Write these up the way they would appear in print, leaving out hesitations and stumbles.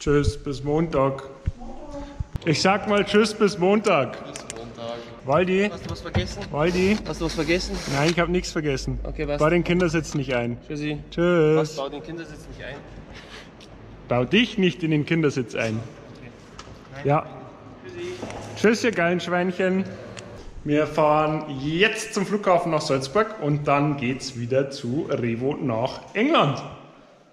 Tschüss, bis Montag. Ich sag mal tschüss bis Montag. Bis Montag. Waldi? Hast du was vergessen? Waldi? Hast du was vergessen? Nein, ich habe nichts vergessen. Okay, was? Bau den Kindersitz nicht ein. Tschüssi. Tschüss. Was? Bau den Kindersitz nicht ein. Bau dich nicht in den Kindersitz ein. Okay. Ja. Tschüssi. Tschüss, ihr geilen Schweinchen. Wir fahren jetzt zum Flughafen nach Salzburg und dann geht's wieder zu Revo nach England.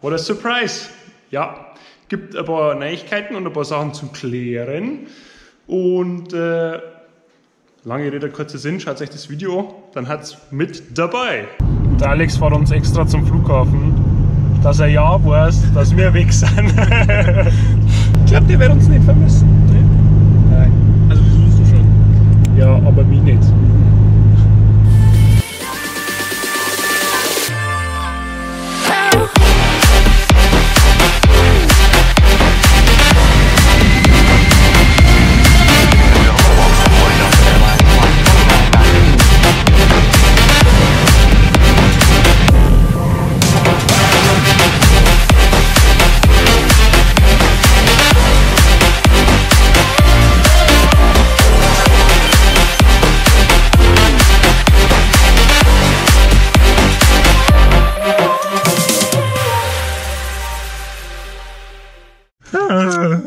What a surprise! Ja, gibt ein paar Neuigkeiten und ein paar Sachen zu klären. Und lange Rede, kurzer Sinn, schaut euch das Video an, dann hat's mit dabei. Der Alex fährt uns extra zum Flughafen, dass er ja weiß, dass wir weg sind. Ich glaube, der wird uns nicht vermissen. Nein. Also besuchst du schon? Ja, aber mich nicht.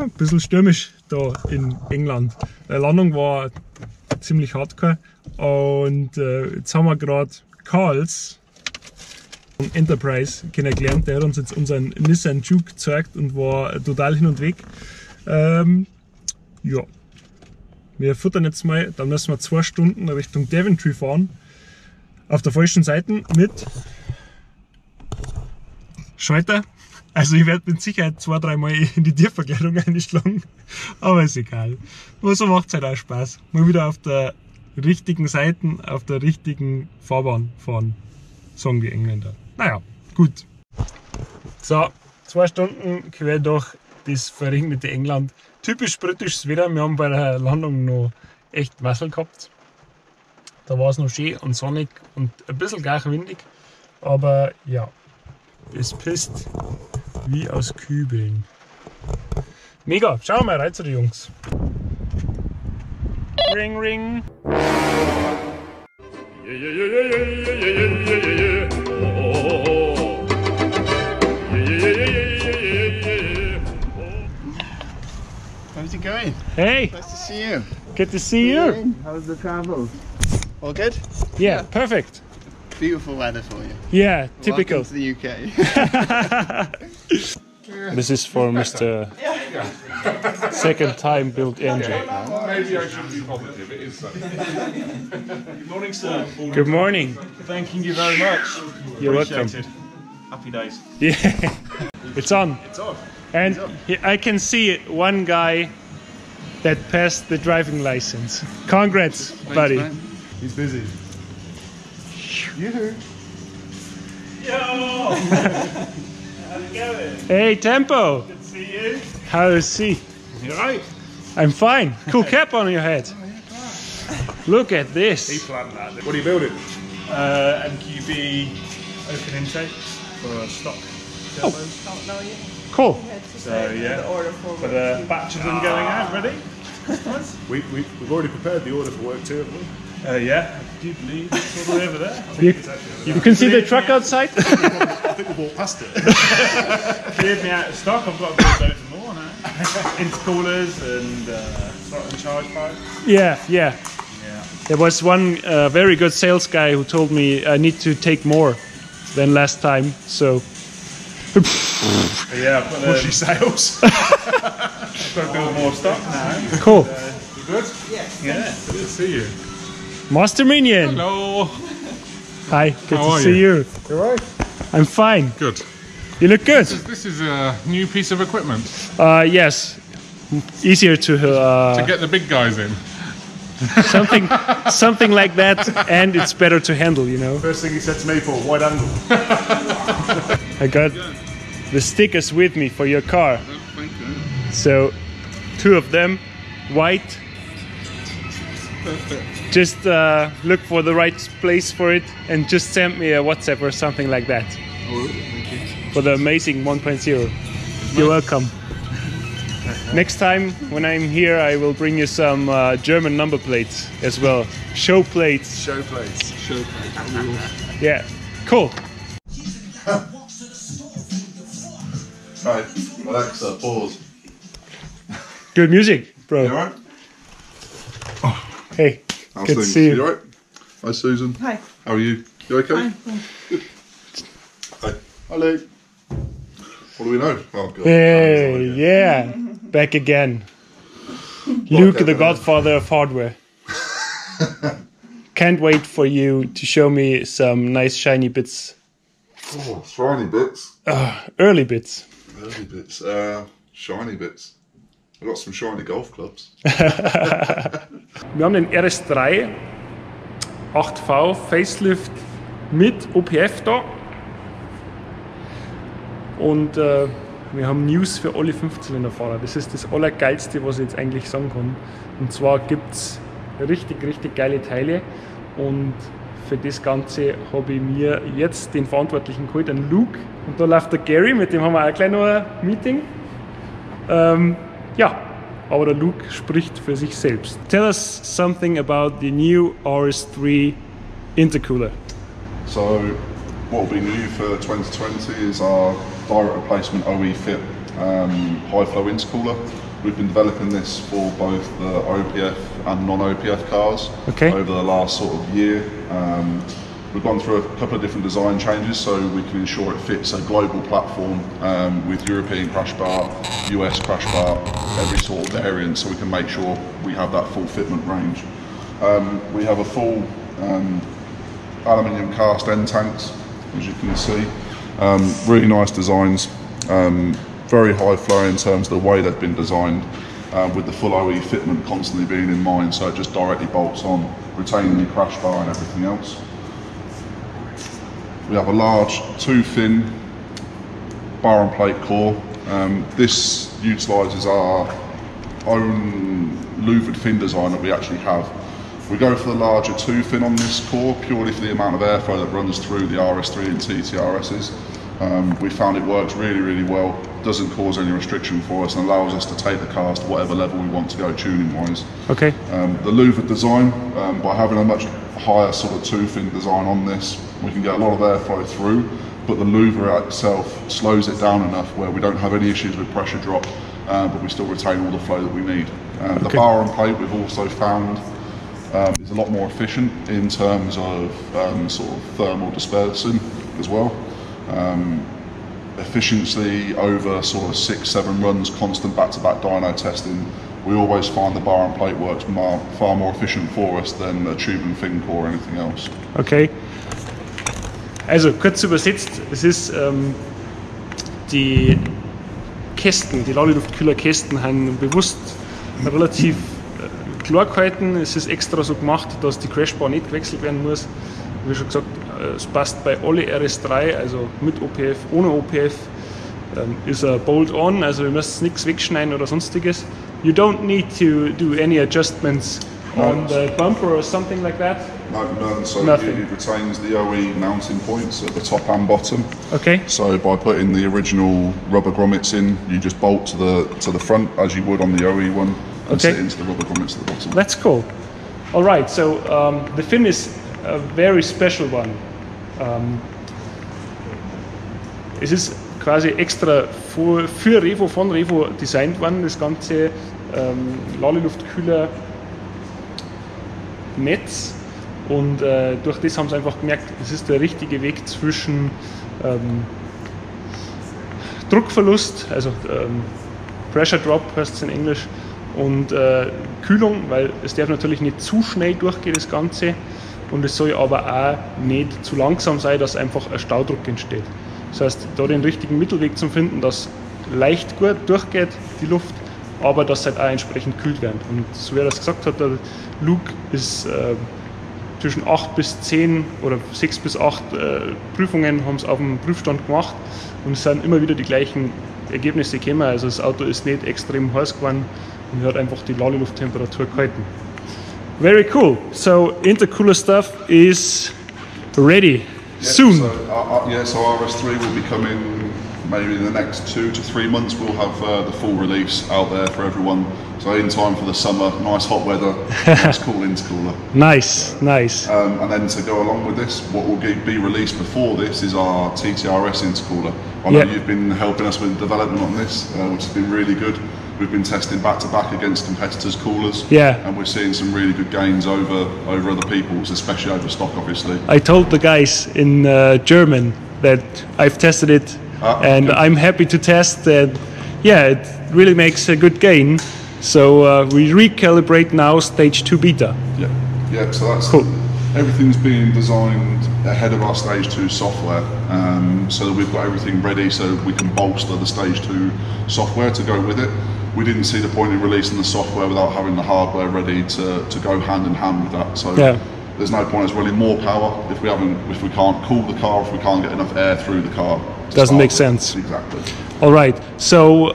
Ein bisschen stürmisch da in England. Die Landung war ziemlich hardcore und jetzt haben wir gerade Karls von Enterprise kennengelernt. Der hat uns jetzt unseren Nissan Juke gezeigt und war total hin und weg. Ja, wir futtern jetzt mal, dann müssen wir 2 Stunden Richtung Daventry fahren. Auf der falschen Seite mit Schalter. Also ich werde mit Sicherheit 2-3 Mal in die Tierverkleidung einschlagen, aber ist egal. Nur so macht es halt auch Spaß. Mal wieder auf der richtigen Seite, auf der richtigen Fahrbahn fahren, sagen die Engländer. Naja, gut. So, 2 Stunden quer durch das verregnete England. Typisch britisches Wetter, wir haben bei der Landung noch echt Wasser gehabt. Da war es noch schön und sonnig und ein bisschen gar windig, aber ja, es pisst wie aus Kübeln. Mega, schauen wir mal rein zu den Jungs. Ring, ring. How's it going? Hey, Nice to see you. good to see you. How's the travel? All good? Yeah, perfect. Beautiful weather for you. Yeah, typical. Welcome to the UK. This is for Mr. Second time built engine. Maybe I should be positive. It is so. Good morning, sir. Good morning. Thanking you very much. You're welcome. Appreciated. Happy days. Yeah, it's on. It's on. And I can see one guy that passed the driving license. Congrats, buddy. man. He's busy. Yoo-hoo. Yo! How's it going? Hey, Tempo. Good to see you. How is he? You right? I'm fine. Cool cap on your head. Look at He this. planned that. What are you building? MQB open intake for stock turbos. Cool. So yeah, but a batch of them going out ready. We've already prepared the order for work too, haven't we? Yeah, I do believe it's all the way over there. You can see the truck outside. I think we walked past it. Cleared me out of stock. I've got to build loads more now. Intercoolers and slot and charge pipes. Yeah. Yeah. There was one very good sales guy who told me I need to take more than last time. So. Yeah, I've got Pushy sales. I've got to build more stock now. Cool. You good? Yeah. Good to see you. Master Minion. Hello. Hi. Good How to are see you. You alright? I'm fine. Good. You look good. This is a new piece of equipment Yes. Easier to to get the big guys in. something like that, and it's better to handle, you know. First thing he said to me, for wide angle. I got the stickers with me for your car. So 2 of them, white. Just look for the right place for it and just send me a WhatsApp or something like that. Oh, thank you. For the amazing 1.0. You're welcome. Next time when I'm here, I will bring you some German number plates as well. Show plates. Show plates. Show plates. Yeah, cool. Right, Alexa, pause. Good music, bro. You alright? Hey, How's good to things? see you. You alright? Hi, Susan. Hi. How are you? You okay? Fine, thanks. Good. Hi. Hi, Luke. What do we know? Oh, God. Hey, yeah, back again. Luke, the Godfather of Hardware. Can't wait for you to show me some nice shiny bits. Oh, shiny bits. Early bits. Early bits. Shiny bits. I've got some shiny golf clubs. Wir haben den RS3 8V Facelift mit OPF da. Und wir haben News für alle 5-Zylinder-Fahrer. Das ist das Allergeilste, was ich jetzt eigentlich sagen kann. Und zwar gibt es richtig geile Teile. Und für das Ganze habe ich mir jetzt den Verantwortlichen geholt, den Luke. Und da läuft der Gary, mit dem haben wir auch gleich noch ein Meeting. Ja, aber der Luke spricht für sich selbst. Tell us something about the new RS3 intercooler. So, what will be new for 2020 is our direct replacement OE fit high flow intercooler. We've been developing this for both the OPF and non-OPF cars over the last sort of year. We've gone through a couple of different design changes so we can ensure it fits a global platform with European crash bar, US crash bar, every sort of variant, so we can make sure we have that full fitment range. We have a full aluminium cast end tanks, as you can see. Really nice designs, very high flow in terms of the way they've been designed, with the full OE fitment constantly being in mind, so it just directly bolts on, retaining the crash bar and everything else. We have a large 2-fin bar and plate core. This utilises our own louvered fin design that we actually have. We go for the larger 2-fin on this core purely for the amount of airflow that runs through the RS3 and TTRSs. We found it works really well, doesn't cause any restriction for us and allows us to take the cars to whatever level we want to go tuning wise. Okay. The louvered design, by having a much higher sort of 2-fin design on this, we can get a lot of airflow through, but the louver itself slows it down enough where we don't have any issues with pressure drop, but we still retain all the flow that we need. The bar and plate we've also found is a lot more efficient in terms of sort of thermal dispersing as well. Efficiency over sort of 6-7 runs, constant back-to-back dyno testing. We always find the bar and plate works far more efficient for us than a tube and fin core or anything else. Okay. Also kurz übersetzt, es ist die Kästen, die Ladeluftkühlerkästen haben bewusst relativ klar gehalten. Es ist extra so gemacht, dass die Crashbar nicht gewechselt werden muss. Wie schon gesagt, es passt bei alle RS3, also mit OPF, ohne OPF, ist ein Bolt-on, also ihr müsst nichts wegschneiden oder sonstiges. You don't need to do any adjustments on the bumper or something like that? No, none. So Nothing. it retains the OE mounting points at the top and bottom. Okay. So by putting the original rubber grommets in, you just bolt to the front as you would on the OE one, and sit into the rubber grommets at the bottom. That's cool. All right, so the fin is a very special one. Es ist quasi extra für Revo, von Revo designt worden, das ganze Ladeluftkühler Netz, und durch das haben sie einfach gemerkt, es ist der richtige Weg zwischen Druckverlust, also Pressure Drop heißt es in Englisch, und Kühlung, weil es darf natürlich nicht zu schnell durchgehen, das Ganze, und es soll aber auch nicht zu langsam sein, dass einfach ein Staudruck entsteht. Das heißt, da den richtigen Mittelweg zu finden, dass leicht gut durchgeht, die Luft, aber dass halt auch entsprechend kühlt wird. Und so wie er das gesagt hat, der Luke ist zwischen 8 bis 10 oder 6 bis 8 Prüfungen haben es auf dem Prüfstand gemacht, und es sind immer wieder die gleichen Ergebnisse gekommen. Also das Auto ist nicht extrem heiß geworden und hat einfach die Ladelufttemperatur gehalten. Very cool. So intercooler stuff is ready soon. So RS3 will be coming maybe in the next 2 to 3 months we'll have the full release out there for everyone. So in time for the summer, nice hot weather, nice cool intercooler. Nice, nice. And then to go along with this, what will be released before this is our TTRS intercooler. I know you've been helping us with development on this, which has been really good. We've been testing back to back against competitors' coolers, and we're seeing some really good gains over other people's, especially over stock, obviously. I told the guys in German that I've tested it, and I'm happy to test that. Yeah, it really makes a good gain. So we recalibrate now stage 2 beta. Yeah. So that's cool. Everything's being designed ahead of our stage 2 software, so that we've got everything ready so we can bolster the stage 2 software to go with it. We didn't see the point in releasing the software without having the hardware ready to go hand in hand with that. So there's no point in us running more power if we can't cool the car, if we can't get enough air through the car. Doesn't make sense. Exactly. All right. So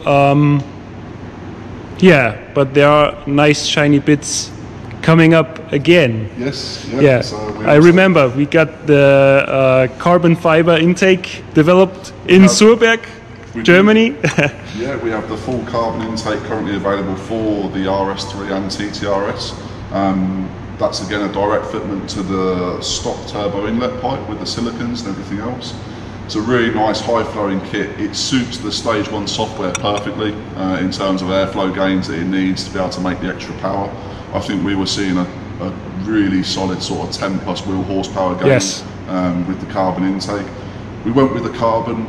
yeah, but there are nice shiny bits coming up again. Yes. Yeah. So I remember we got the carbon fiber intake developed in Surberg, Germany. Yeah, we have the full carbon intake currently available for the RS3 and TTRS. That's again a direct fitment to the stock turbo inlet pipe with the silicons and everything else. It's a really nice high flowing kit. It suits the stage 1 software perfectly in terms of airflow gains that it needs to be able to make the extra power. I think we were seeing a really solid sort of 10 plus wheel horsepower gain with the carbon intake. We went with the carbon,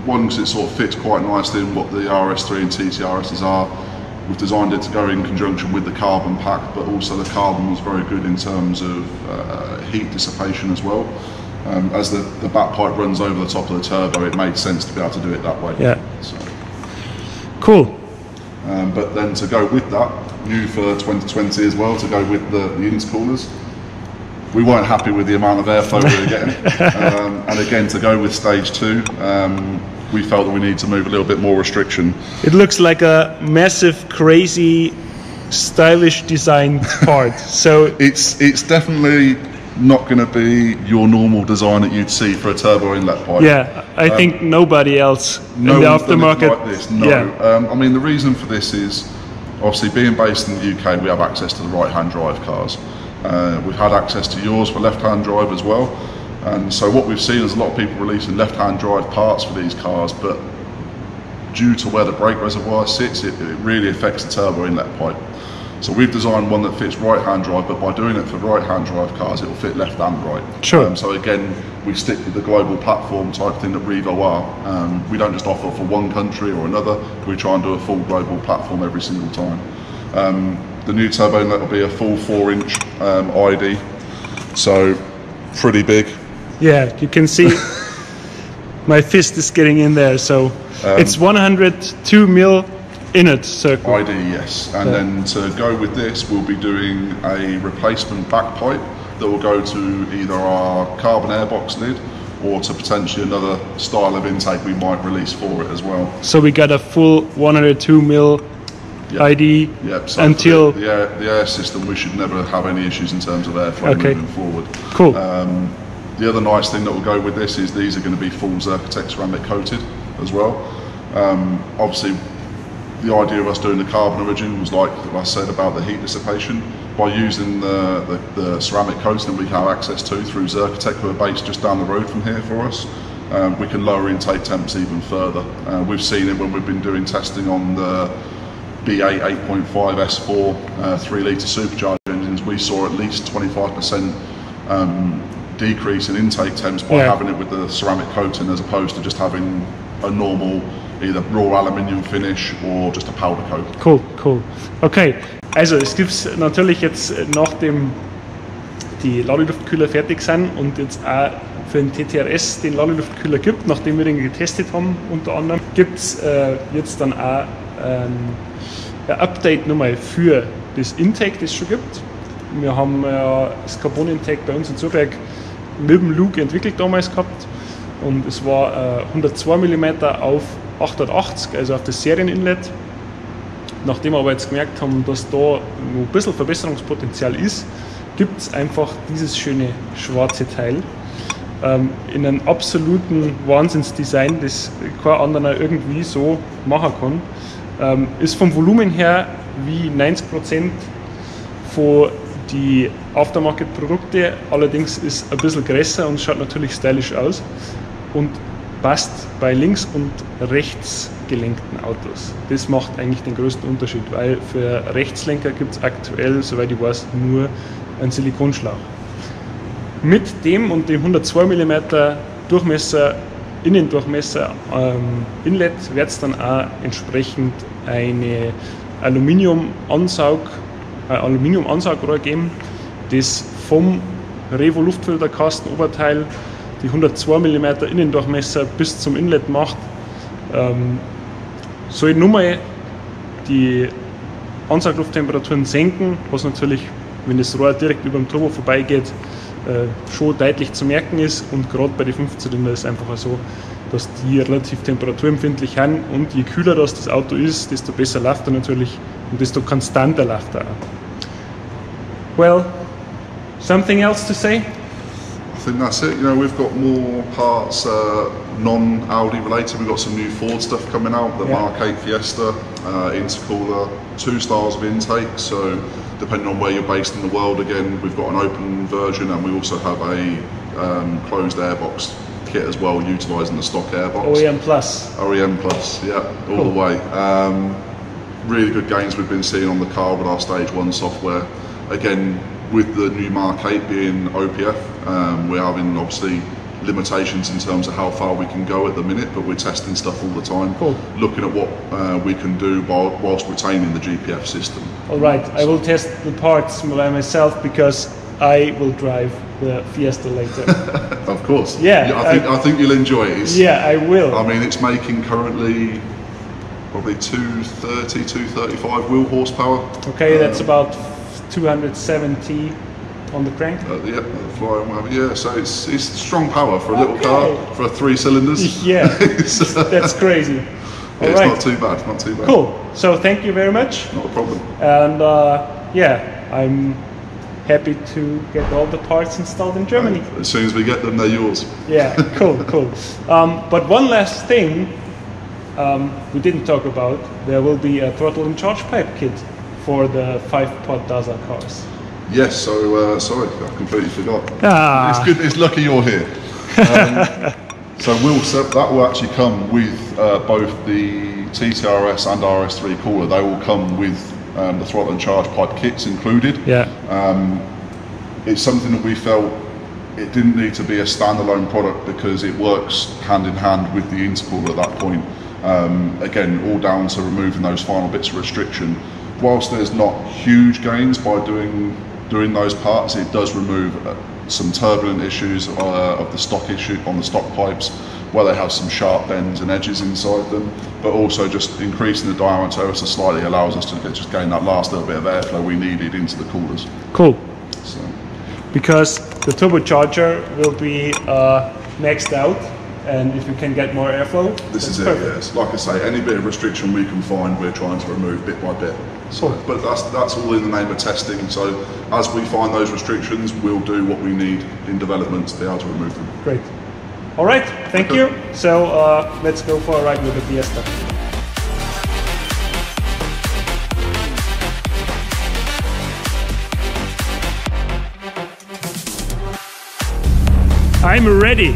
one because it sort of fits quite nicely in what the RS3 and TTRSs are. We've designed it to go in conjunction with the carbon pack, but also the carbon was very good in terms of heat dissipation as well. As the back pipe runs over the top of the turbo, it made sense to be able to do it that way. Yeah. So. Cool. But then to go with that, new for 2020 as well, to go with the intercoolers, we weren't happy with the amount of airflow we were getting. And again, to go with stage 2, we felt that we need to move a little bit more restriction. It looks like a massive, crazy, stylish designed part. So it's definitely not going to be your normal design that you'd see for a turbo inlet pipe. Yeah, I think nobody else in the aftermarket. Like this, no. Yeah. I mean, the reason for this is obviously being based in the UK, we have access to the right-hand drive cars. We've had access to yours for left-hand drive as well. And so what we've seen is a lot of people releasing left-hand drive parts for these cars, but due to where the brake reservoir sits, it really affects the turbo inlet pipe. So we've designed one that fits right-hand drive, but by doing it for right-hand drive cars, it will fit left and right. Sure. So again, we stick with the global platform type thing that Revo are. We don't just offer for one country or another, we try and do a full global platform every single time. The new turbo inlet will be a full 4-inch ID, so pretty big. Yeah, you can see my fist is getting in there. So it's 102 mil in it circle. ID, yes. And then to go with this, we'll be doing a replacement back pipe that will go to either our carbon airbox lid or to potentially another style of intake we might release for it as well. So we got a full 102 mil ID so until the air system. We should never have any issues in terms of airflow moving forward. Cool. The other nice thing that will go with this is these are going to be full Zerkotech ceramic coated as well. Obviously, the idea of us doing the carbon origin was like I said about the heat dissipation. By using the ceramic coating we can have access to through Zerkotech, who are based just down the road from here for us, we can lower intake temps even further. We've seen it when we've been doing testing on the B8 8.5 S4 3 litre supercharged engines. We saw at least 25% decrease in intake temps by having it with the ceramic coating as opposed to just having a normal either raw aluminium finish or just a powder coat. Cool, cool. Okay, also es gibt natürlich jetzt, nachdem die Ladeluftkühler fertig sind und jetzt auch für den TTRS den Ladeluftkühler gibt, nachdem wir den getestet haben unter anderem, gibt es jetzt dann auch ein Update nochmal für das Intake, das es schon gibt. Wir haben das Carbon-Intake bei uns in Surberg mit dem Luke entwickelt damals gehabt und es war 102 mm auf 880, also auf das Serien-Inlet. Nachdem wir aber jetzt gemerkt haben, dass da noch ein bisschen Verbesserungspotenzial ist, gibt es einfach dieses schöne schwarze Teil. in einem absoluten Wahnsinnsdesign, das kein anderer irgendwie so machen kann. Ist vom Volumen her wie 90% von die Aftermarket-Produkte, allerdings ist ein bisschen größer und schaut natürlich stylisch aus und passt bei links- und rechts gelenkten Autos. Das macht eigentlich den größten Unterschied, weil für Rechtslenker gibt es aktuell, soweit ich weiß, nur einen Silikonschlauch. Mit dem und dem 102 mm Durchmesser, Innendurchmesser Inlet wird es dann auch entsprechend eine Aluminium-Ansaugrohr geben, das vom Revo Luftfilterkasten Oberteil die 102 mm Innendurchmesser bis zum Inlet macht. Soll nur mal die Ansauglufttemperaturen senken, was natürlich, wenn das Rohr direkt über dem Turbo vorbeigeht, schon deutlich zu merken ist, und gerade bei den 5-Zylinder ist es einfach so, dass die relativ temperaturempfindlich sind, und je kühler das Auto ist, desto besser läuft er natürlich und desto konstanter läuft er auch. Well, something else to say? I think that's it. You know, we've got more parts non-Audi related. We've got some new Ford stuff coming out, the Mark 8 Fiesta, intercooler, 2 styles of intake. So depending on where you're based in the world, again, we've got an open version, and we also have a closed airbox kit as well, utilising the stock airbox. OEM Plus. OEM Plus, yeah, all the way. Really good gains we've been seeing on the car with our Stage 1 software. Again, with the new Mark 8 being OPF, we're having obviously limitations in terms of how far we can go at the minute, but we're testing stuff all the time, looking at what we can do whilst retaining the GPF system. Alright, I will test the parts by myself because I will drive the Fiesta later. Of course. Yeah. I think you'll enjoy it. Yeah, I will. I mean, it's making currently probably 230, 235 wheel horsepower. Okay, that's about 270 on the crank. Yeah, the fly and whatever. Yeah, so it's strong power for a little car, for 3 cylinders. Yeah, that's crazy. Yeah, it's not too bad, not too bad. Cool. So thank you very much. Not a problem. And yeah, I'm happy to get all the parts installed in Germany. As soon as we get them, they're yours. Yeah, cool. But one last thing we didn't talk about, there will be a throttle and charge pipe kit for the 5-pod DAZA cars. Yes, so sorry, I completely forgot. Ah. It's good, it's lucky you're here. So that will actually come with both the TTRS and RS3 cooler. They will come with the throttle and charge pipe kits included. Yeah. It's something that we felt it didn't need to be a standalone product because it works hand in hand with the intercooler at that point. Again, all down to removing those final bits of restriction. Whilst there's not huge gains by doing those parts, it does remove some turbulent issues of the stock issue on the stock pipes, where they have some sharp bends and edges inside them, but also just increasing the diameter ever so slightly allows us to just gain that last little bit of airflow we needed into the coolers. Cool. So. Because the turbocharger will be maxed out, and if you can get more airflow, this is it. perfect. Yes, like I say, any bit of restriction we can find, we're trying to remove bit by bit. So, but that's all in the name of testing. So as we find those restrictions, we'll do what we need in development to be able to remove them. Great. All right, thank you. So let's go for a ride with the Fiesta. I'm ready.